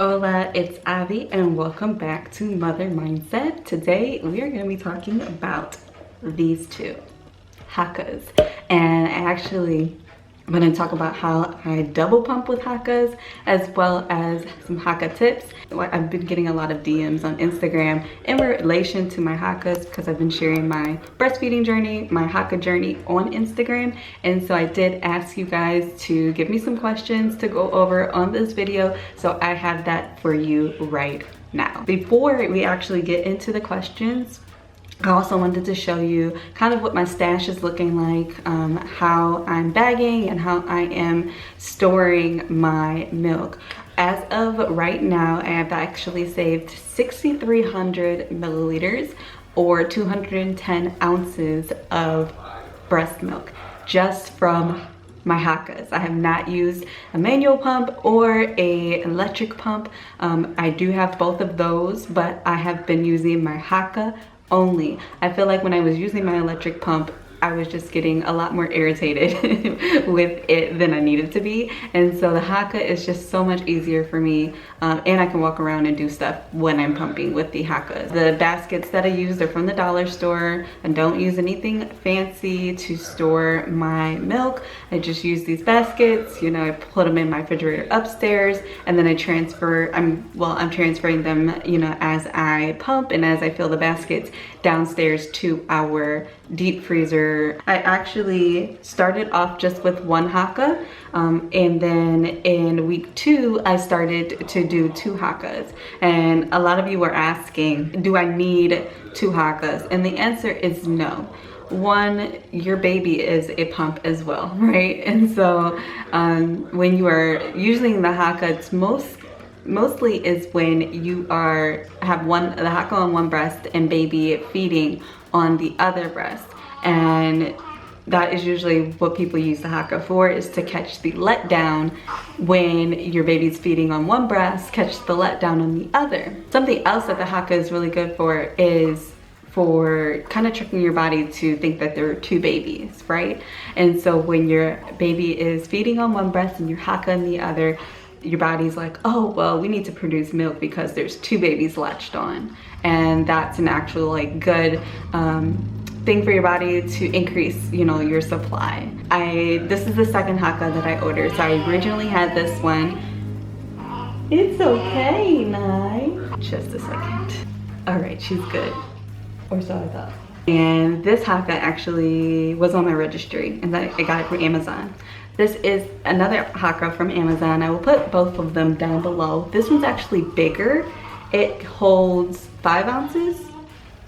Hola, it's Avi and welcome back to Mother Mindset. Today we are going to be talking about these two, Haakaas. And I'm going to talk about how I double pump with Haakaas as well as some Haakaa tips. I've been getting a lot of DMs on Instagram in relation to my Haakaas because I've been sharing my breastfeeding journey, my Haakaa journey on Instagram. And so I did ask you guys to give me some questions to go over on this video. So I have that for you right now. Before we actually get into the questions, I also wanted to show you kind of what my stash is looking like, how I'm bagging and how I am storing my milk. As of right now, I have actually saved 6,300 milliliters or 210 ounces of breast milk just from my Haakaas. I have not used a manual pump or an electric pump. I do have both of those, but I have been using my Haakaa only. I feel like when I was using my electric pump, I was just getting a lot more irritated with it than I needed to be. And so the Haakaa is just so much easier for me. And I can walk around and do stuff when I'm pumping with the Haakaas. The baskets that I use are from the dollar store. I don't use anything fancy to store my milk. I just use these baskets, you know, I put them in my refrigerator upstairs, and then I transfer, I'm transferring them, you know, as I pump and as I fill the baskets downstairs to our deep freezer. I actually started off just with one Haakaa, and then in week 2 I started to do 2 Haakaas. And a lot of you were asking, do I need 2 Haakaas? And the answer is no. One, your baby is a pump as well, right? And so when you are using the Haakaa, it's mostly is when you have the Haakaa on one breast and baby feeding on the other breast. And that is usually what people use the Haakaa for, is to catch the letdown when your baby's feeding on one breast, catch the letdown on the other. Something else that the Haakaa is really good for is for kind of tricking your body to think that there are 2 babies, right? And so when your baby is feeding on one breast and your Haakaa on the other, your body's like, oh, well, we need to produce milk because there's 2 babies latched on. And that's an actual like good thing for your body to increase, you know, your supply. This is the second Haakaa that I ordered. So I originally had this one. It's okay, Nye. Just a second. All right, she's good. Or so I thought. And this Haakaa actually was on my registry, and I got it from Amazon. This is another Haakaa from Amazon. I will put both of them down below. This one's actually bigger. It holds 5 ounces,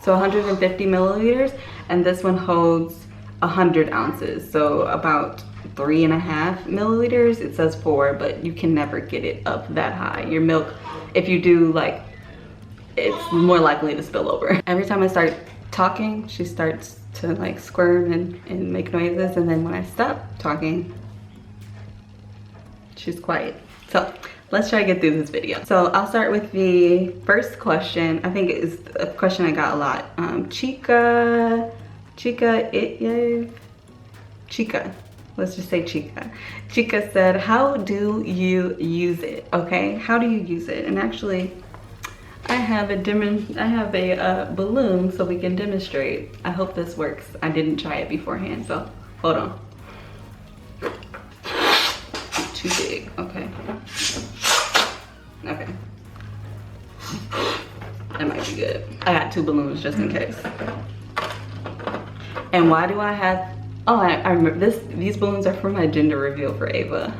so 150 milliliters, and this one holds 100 ounces, so about 3.5 milliliters. It says 4, but you can never get it up that high. Your milk, if you do, like, it's more likely to spill over. Every time I start talking, she starts to like squirm and make noises, and then when I stop talking, she's quiet. So let's try to get through this video. So I'll start with the first question. I think it is a question I got a lot. Chica, let's just say Chica. Chica said, how do you use it? Okay, how do you use it? And actually, I have a balloon so we can demonstrate. I hope this works. I didn't try it beforehand, so hold on. Too big, okay. Okay. That might be good. I got 2 balloons just in case. And why do I have, oh, I remember these balloons are for my gender reveal for Ava.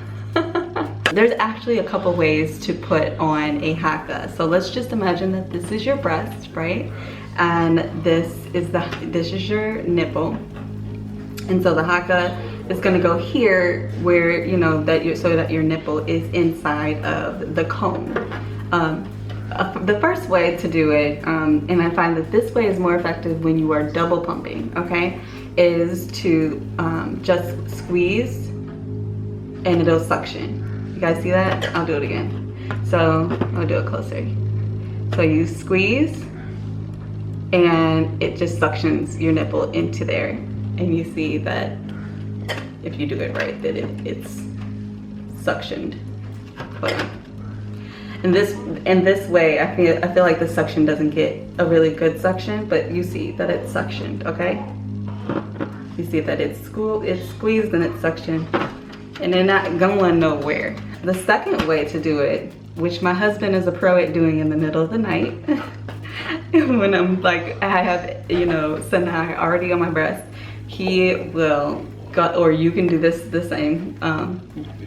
There's actually a couple ways to put on a Haakaa. So let's just imagine that this is your breast, right? And this is your nipple. And so the Haakaa is gonna go here where, you know, so that your nipple is inside of the cone. The first way to do it, and I find that this way is more effective when you are double pumping, okay, is to just squeeze and it'll suction. You guys see that? I'll do it again. So I'll do it closer. So you squeeze and it just suctions your nipple into there. And you see that if you do it right, that it's suctioned. Hold on. in this way, I feel like the suction doesn't get a really good suction, but you see that it's suctioned, okay? You see that it's squeezed and it's suctioned, and they're not going nowhere. The second way to do it, which my husband is a pro at doing in the middle of the night, when I'm like, I have, you know, Sanai already on my breast, he will go, or you can do this the same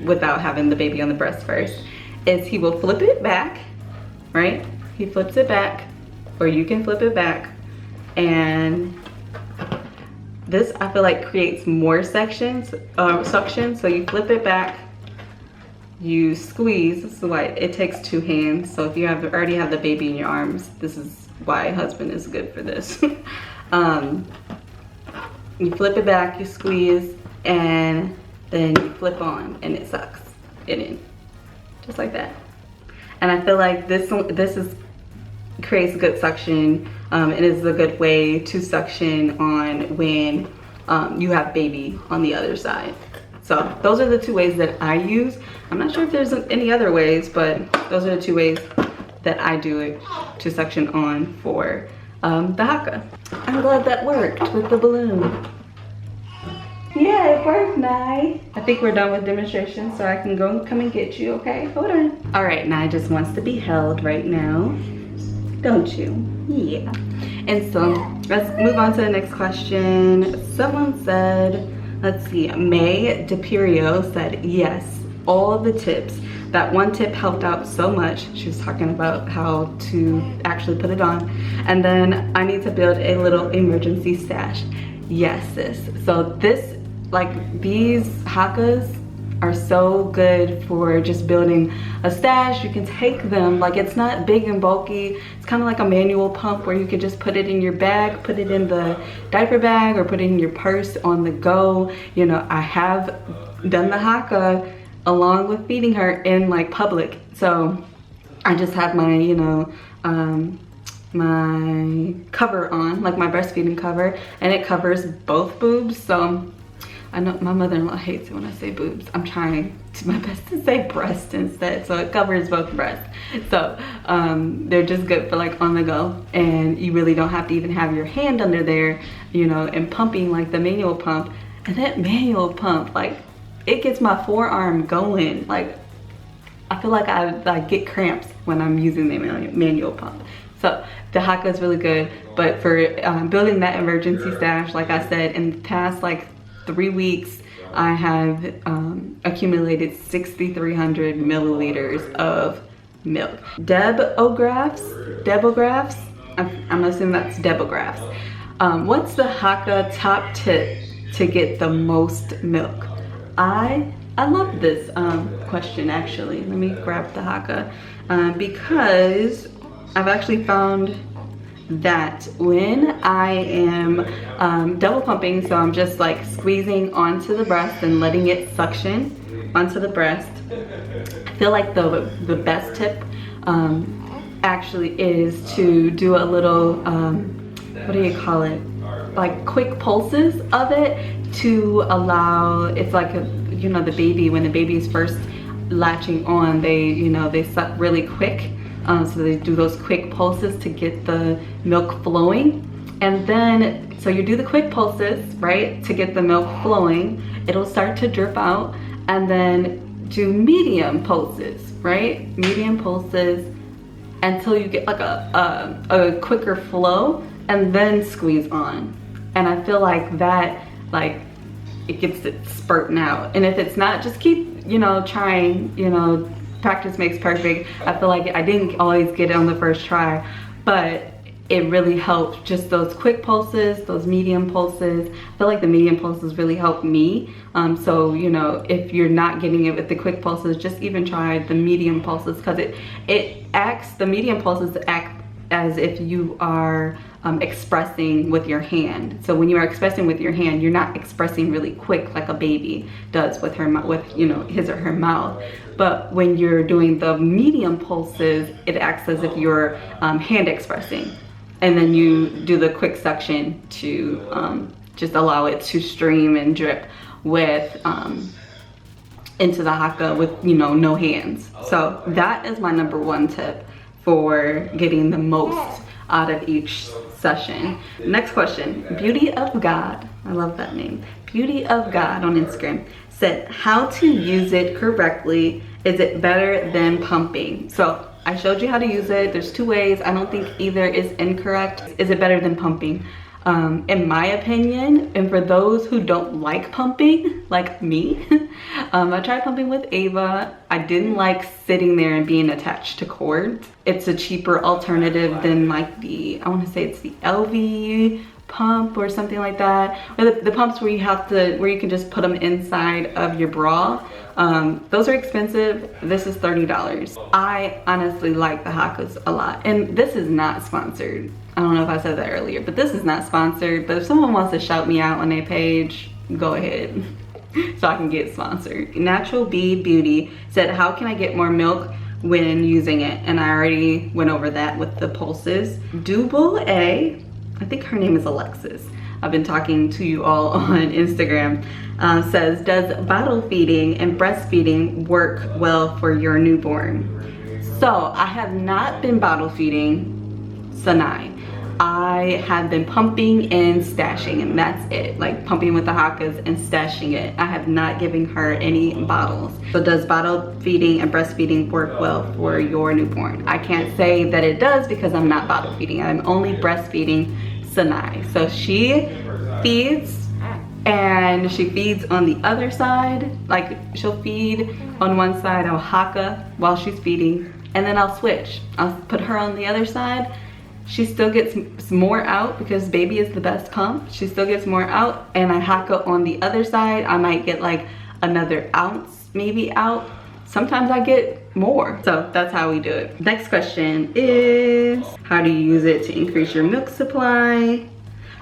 without having the baby on the breast first, is he will flip it back, right? He flips it back, or you can flip it back, and this I feel like creates more suction. So you flip it back, you squeeze. This is why it takes 2 hands. So if you already have the baby in your arms, this is why husband is good for this. You flip it back, you squeeze, and then you flip on, and it sucks it in, just like that. And I feel like this creates good suction. It is a good way to suction on when you have baby on the other side. So those are the 2 ways that I use. I'm not sure if there's any other ways, but those are the 2 ways that I do it to suction on for the Haakaa. I'm glad that worked with the balloon. Yeah, it worked, Nye. I think we're done with demonstration, so I can come and get you, okay? Hold on. All right, Nye just wants to be held right now, don't you? Yeah. And so let's move on to the next question. Someone said, let's see, May DePirio said, yes, all of the tips. That one tip helped out so much. She was talking about how to actually put it on. And then I need to build a little emergency stash. Yes, sis. So this, like, these Haakaas are so good for just building a stash. You can take them, like, it's not big and bulky. It's kind of like a manual pump where you could just put it in your bag, put it in the diaper bag, or put it in your purse on the go. You know, I have done the Haakaa along with feeding her in like public. So I just have my, you know, my cover on, like my breastfeeding cover, and it covers both boobs. So I know my mother-in-law hates it when I say boobs. I'm trying to my best to say breast instead. So it covers both breasts. So they're just good for like on the go, and you really don't have to even have your hand under there, you know, and pumping like the manual pump. And that manual pump, like, it gets my forearm going. Like, I feel like I get cramps when I'm using the manual pump. So the Haakaa is really good, but for building that emergency stash, like I said, in the past like 3 weeks, I have accumulated 6,300 milliliters of milk. Debographs, I'm assuming that's Debographs. What's the Haakaa top tip to get the most milk? I love this question, actually. Let me grab the Haakaa because I've actually found that when I am double pumping, so I'm just like squeezing onto the breast and letting it suction onto the breast, I feel like the best tip actually is to do a little, what do you call it? Like quick pulses of it to allow, it's like a, you know, the baby, when the baby is first latching on, they suck really quick. So they do those quick pulses to get the milk flowing. And then, so you do the quick pulses, right, to get the milk flowing. It'll start to drip out. And then do medium pulses, right? Medium pulses until you get like a quicker flow, and then squeeze on. And I feel like that, like, it gets it spurting out. And if it's not, just keep, you know, trying, you know, practice makes perfect. I feel like I didn't always get it on the first try, but it really helped. Just those quick pulses, those medium pulses. I feel like the medium pulses really helped me. So, you know, if you're not getting it with the quick pulses, just even try the medium pulses, because the medium pulses act as if you are expressing with your hand. So when you are expressing with your hand, you're not expressing really quick like a baby does with her, you know, his or her mouth. But when you're doing the medium pulses, it acts as if you're hand expressing. And then you do the quick suction to just allow it to stream and drip with into the Haaka with, you know, no hands. So that is my number one tip for getting the most out of each session. Next question, Beauty of God, I love that name, Beauty of God on Instagram said, how to use it correctly. Is it better than pumping? So I showed you how to use it. There's 2 ways. I don't think either is incorrect. Is it better than pumping? In my opinion, and for those who don't like pumping, like me, I tried pumping with Ava. I didn't like sitting there and being attached to cords. It's a cheaper alternative than like the, I want to say it's the LV pump or something like that, or the pumps where you have to, where you can just put them inside of your bra. Those are expensive. This is $30. I honestly like the Haakaas a lot, and this is not sponsored. I don't know if I said that earlier, but this is not sponsored. But if someone wants to shout me out on their page, go ahead, so I can get sponsored. Natural Bee Beauty said, how can I get more milk when using it? And I already went over that with the pulses. Double A, I think her name is Alexis. I've been talking to you all on Instagram. Says, does bottle feeding and breastfeeding work well for your newborn? So I have not been bottle feeding Sanai. I have been pumping and stashing, and that's it. Like pumping with the Haakaas and stashing it. I have not given her any bottles. So does bottle feeding and breastfeeding work well for your newborn? I can't say that it does because I'm not bottle feeding. I'm only breastfeeding Sanai. So she feeds, and she feeds on the other side. Like she'll feed on one side, I'll Haaka while she's feeding, and then I'll switch. I'll put her on the other side. She still gets more out because baby is the best pump. She still gets more out, and I Haaka on the other side. I might get like another ounce maybe out. Sometimes I get more. So that's how we do it. Next question is, how do you use it to increase your milk supply?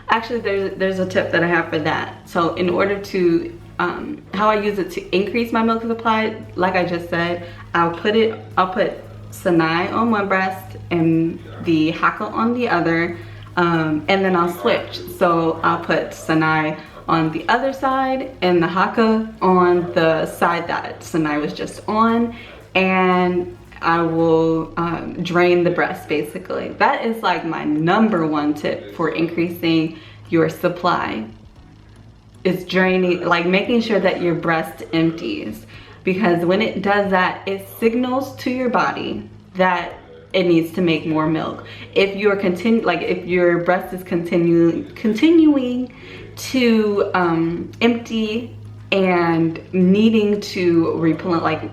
Actually, there's a tip that I have for that. So in order to, how I use it to increase my milk supply, like I just said, I'll put Sanai on one breast and the Haaka on the other, and then I'll switch. So I'll put Sanai on the other side and the Haaka on the side that Sanai was just on, and I will drain the breast basically. That is like my number one tip for increasing your supply, is draining, like making sure that your breast empties. Because when it does that, it signals to your body that it needs to make more milk. If you're if your breast is continuing to empty and needing to replenish, like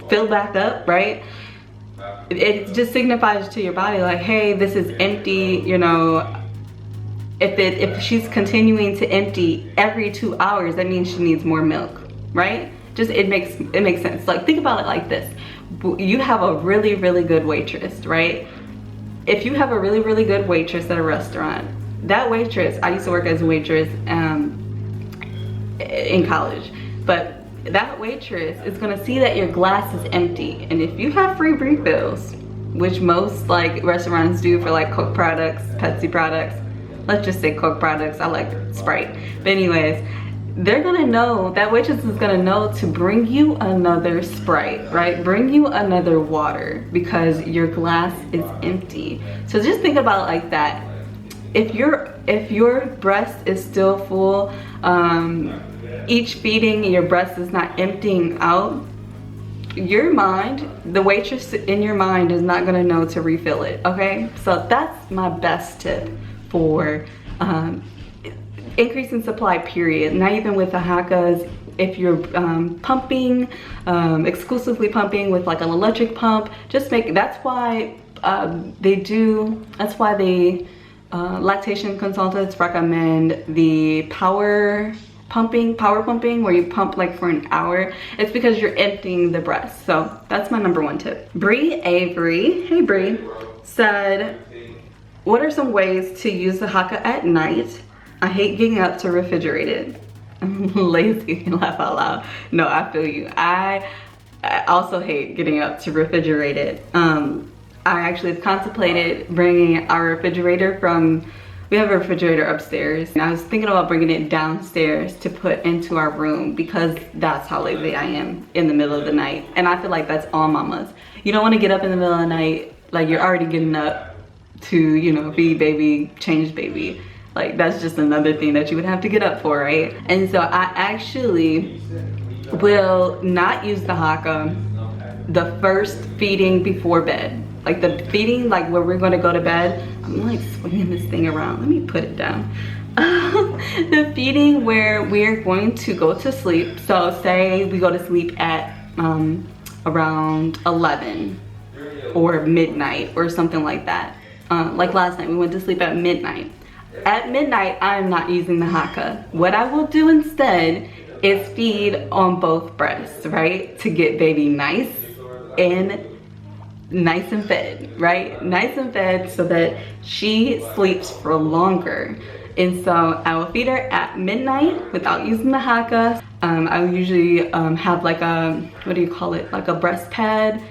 fill back up, right? It just signifies to your body like, hey, this is empty, you know. If she's continuing to empty every 2 hours, that means she needs more milk, right? Just it makes sense. Like think about it like this. You have a really good waitress, right? If you have a really good waitress at a restaurant, that waitress, I used to work as a waitress in college, but that waitress is gonna see that your glass is empty, and if you have free refills, which most like restaurants do for like Coke products, Pepsi products, let's just say Coke products, I like Sprite, but anyways, they're gonna know, that waitress is gonna know to bring you another Sprite, right? Bring you another water because your glass is empty. So just think about it like that. If your breast is still full, each feeding your breast is not emptying out, your mind, the waitress in your mind is not gonna know to refill it, okay? So that's my best tip for increasing supply, period. Not even with the Haakaas. If you're pumping, exclusively pumping with like an electric pump, just make, that's why lactation consultants recommend the power pumping, where you pump like for an hour. It's because you're emptying the breast. So that's my number one tip. Bree Avery, hey Bree, said, what are some ways to use the Haaka at night? I hate getting up to refrigerate it. I'm lazy, laugh out loud. No, I feel you. I also hate getting up to refrigerate it. I actually have contemplated bringing our refrigerator from we have a refrigerator upstairs, and I was thinking about bringing it downstairs to put into our room because that's how lazy I am in the middle of the night. And I feel like that's all mamas. You don't want to get up in the middle of the night, like you're already getting up to, you know, feed baby, change baby. Like that's just another thing that you would have to get up for, right? And so I actually will not use the Haakaa the first feeding before bed. Like the feeding, like where we're going to go to bed. I'm like swinging this thing around. Let me put it down. The feeding where we're going to go to sleep. So say we go to sleep at around 11 or midnight or something like that. Like last night, we went to sleep at midnight. At midnight, I'm not using the Haakaa. What I will do instead is feed on both breasts, right? To get baby nice and fed, right? Nice and fed so that she sleeps for longer. And so I will feed her at midnight without using the Haakaa. I will usually have like a, what do you call it? Like a breast pad,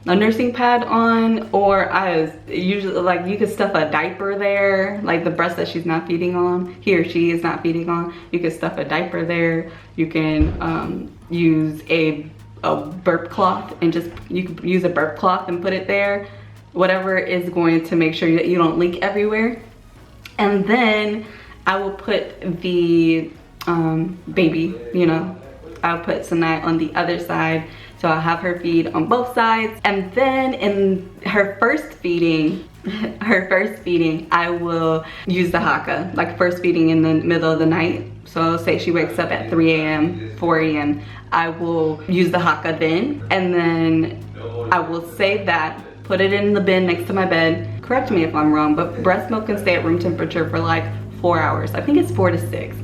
a nursing pad on, or I usually, like you could stuff a diaper there, like the breast that she's not feeding on, he or she is not feeding on. You can stuff a diaper there. You can use a burp cloth and just, you can use a burp cloth and put it there. Whatever is going to make sure that you don't leak everywhere. And then I will put the baby, you know, I'll put Sanai on the other side. So I'll have her feed on both sides. And then in her first feeding, I will use the Haakaa, like first feeding in the middle of the night. So say she wakes up at 3 a.m., 4 a.m., I will use the Haakaa then. And then I will save that, put it in the bin next to my bed. Correct me if I'm wrong, but breast milk can stay at room temperature for like 4 hours. I think it's 4 to 6,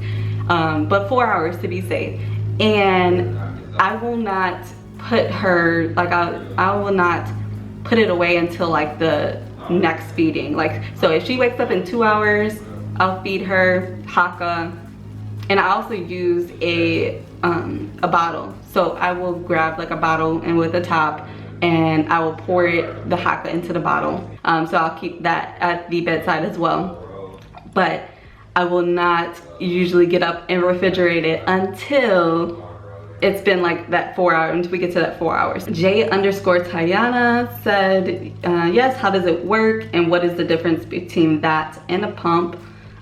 but 4 hours to be safe. And I will not put her, like I will not put it away until like the next feeding. Like, so if she wakes up in 2 hours, I'll feed her Haakaa. And I also use a bottle. So I will grab like a bottle and with a top, and I will pour the Haakaa into the bottle. So I'll keep that at the bedside as well. But I will not usually get up and refrigerate it until it's been like that 4 hours, until we get to that 4 hours. J_Tayana said, yes, how does it work? And what is the difference between that and a pump?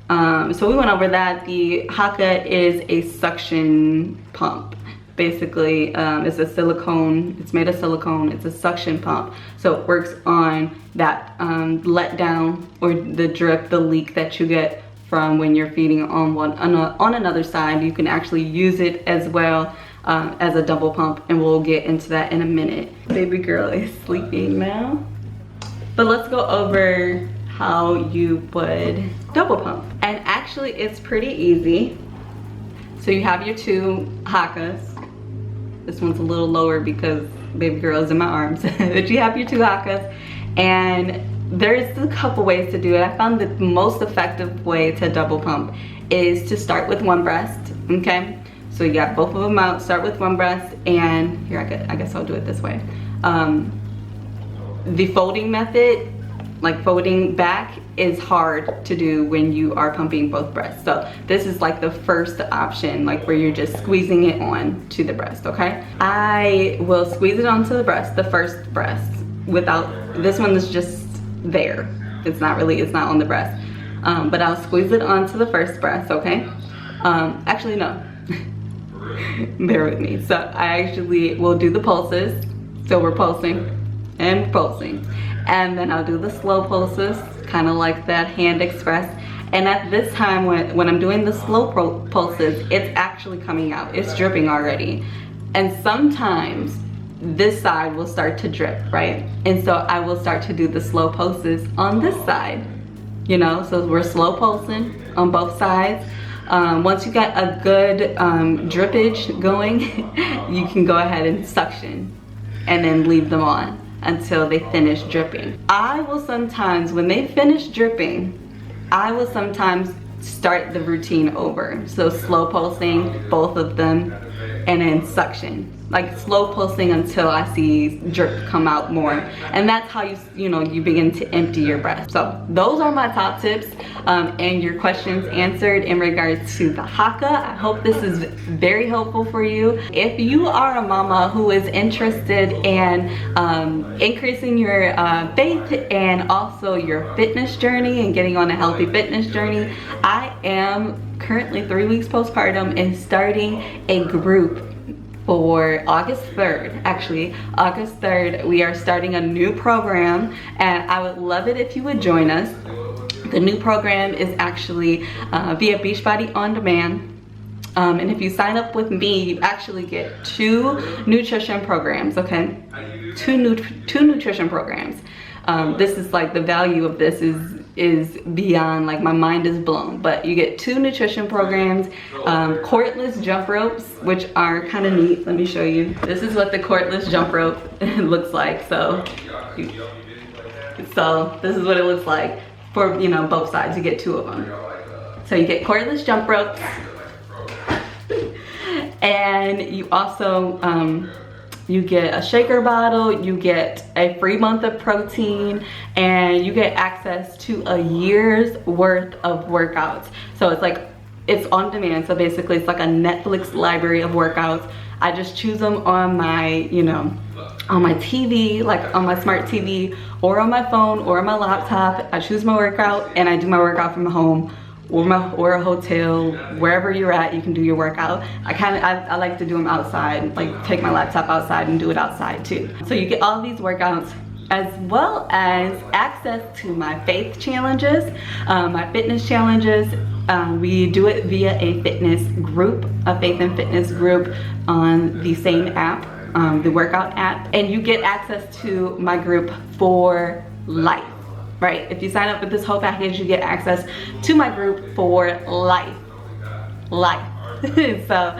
So we went over that. The Haakaa is a suction pump. Basically, it's a silicone, it's made of silicone, it's a suction pump. So it works on that let down or the drip, the leak that you get from when you're feeding on another side. You can actually use it as well as a double pump, and we'll get into that in a minute. Baby girl is sleeping now. But let's go over how you would double pump. And actually it's pretty easy. So you have your 2 Haakaas. This one's a little lower because baby girl is in my arms. But you have your 2 Haakaas, and there's a couple ways to do it. I found the most effective way to double pump is to start with one breast, okay? So you got both of them out, start with one breast, and here I guess I'll do it this way. The folding method, like folding back, is hard to do when you are pumping both breasts. So this is like the first option, like where you're just squeezing it on to the breast, okay? I will squeeze it onto the breast, the first breast, without, this one is just there. It's not on the breast. But I'll squeeze it onto the first breast, okay? Actually, no. Bear with me. So I actually will do the pulses. So we're pulsing and pulsing. And then I'll do the slow pulses, kind of like that hand express. And at this time, when I'm doing the slow pulses, it's actually coming out. It's dripping already. And sometimes this side will start to drip, right? And so I will start to do the slow pulses on this side, you know? So we're slow pulsing on both sides. Once you got a good drippage going, you can go ahead and suction and then leave them on until they finish dripping. I will sometimes, when they finish dripping, I will sometimes start the routine over. So slow pulsing, both of them, and then suction. like slow pulsing until I see drip come out more, and that's how you begin to empty your breast. So those are my top tips and your questions answered in regards to the Haaka. I hope this is very helpful for you. If you are a mama who is interested in increasing your faith and also your fitness journey and getting on a healthy fitness journey, I am currently 3 weeks postpartum and starting a group for August 3rd. Actually, August 3rd, we are starting a new program, and I would love it if you would join us. The new program is actually via Beachbody On Demand. And if you sign up with me, you actually get 2 nutrition programs, okay? Two nutrition programs. This is like, the value of this is beyond, like, my mind is blown. But you get 2 nutrition programs, cordless jump ropes, which are kind of neat. Let me show you. This is what the cordless jump rope looks like. So this is what it looks like for, both sides. You get 2 of them. So you get cordless jump ropes, and you also you get a shaker bottle, you get a free month of protein, and you get access to a year's worth of workouts. So it's on demand. So basically it's like a Netflix library of workouts. I just choose them on my, on my TV, like on my smart TV, or on my phone, or on my laptop. I choose my workout and I do my workout from home, or a hotel, wherever you're at, you can do your workout. I like to do them outside, like take my laptop outside and do it outside too. So you get all these workouts, as well as access to my faith challenges, my fitness challenges. We do it via a fitness group, a faith and fitness group on the same app, the workout app, and you get access to my group for life. Right, if you sign up with this whole package, you get access to my group for life. So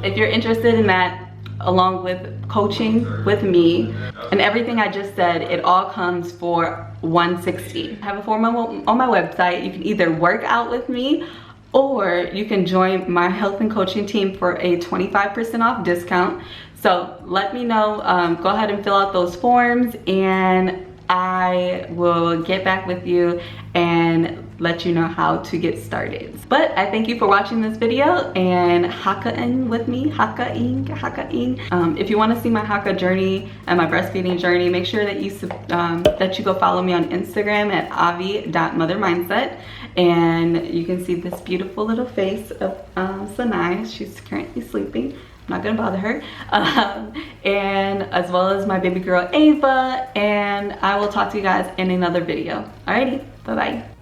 if you're interested in that, along with coaching with me and everything I just said, it all comes for $160. I have a form on my website. You can either work out with me, or you can join my health and coaching team for a 25% off discount. So let me know. Go ahead and fill out those forms, and I will get back with you and let you know how to get started. But I thank you for watching this video and Haakaaing with me, Haakaaing. If you want to see my Haaka journey and my breastfeeding journey, make sure that you go follow me on Instagram at avi.mothermindset, and you can see this beautiful little face of Sanai. She's currently sleeping. I'm not gonna bother her. And as well as my baby girl Ava, and I will talk to you guys in another video. Alrighty, bye bye.